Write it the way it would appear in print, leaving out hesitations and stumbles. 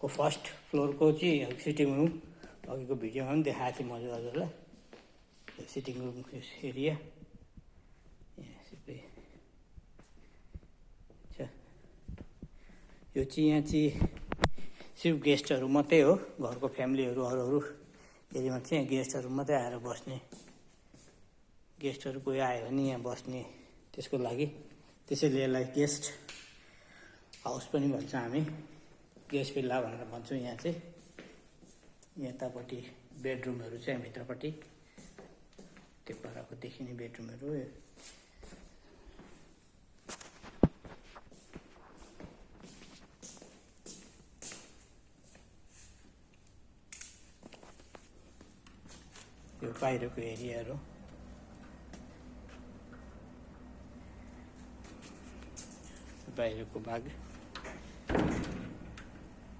को फर्स्ट फ्लोरको चाहिँ sitting room अघिको भिडियोमा पनि देखाएको थिएँ मैले हजुरलाई। सिटिङ रुमको एरिया यहाँ सबै छ। यो चाहिँ यहाँ चाहिँ सिर्फ गेस्टहरू मात्रै हो, घरको फ्यामिलीहरू अरू एरियामा चाहिँ गेस्टहरू मात्रै आएर बस्ने, गेस्टहरू कोही आयो भने यहाँ बस्ने त्यसको लागि, त्यसैले यसलाई गेस्ट हाउस पनि भन्छ हामी, गेस्ट विल्ला भनेर भन्छौँ। यहाँ चाहिँ यतापट्टि बेडरुमहरू चाहिँ भित्रपट्टि त्यो परको देखिने बेडरुमहरू। यो बाहिरको एरियाहरू, बाहिरको भाग।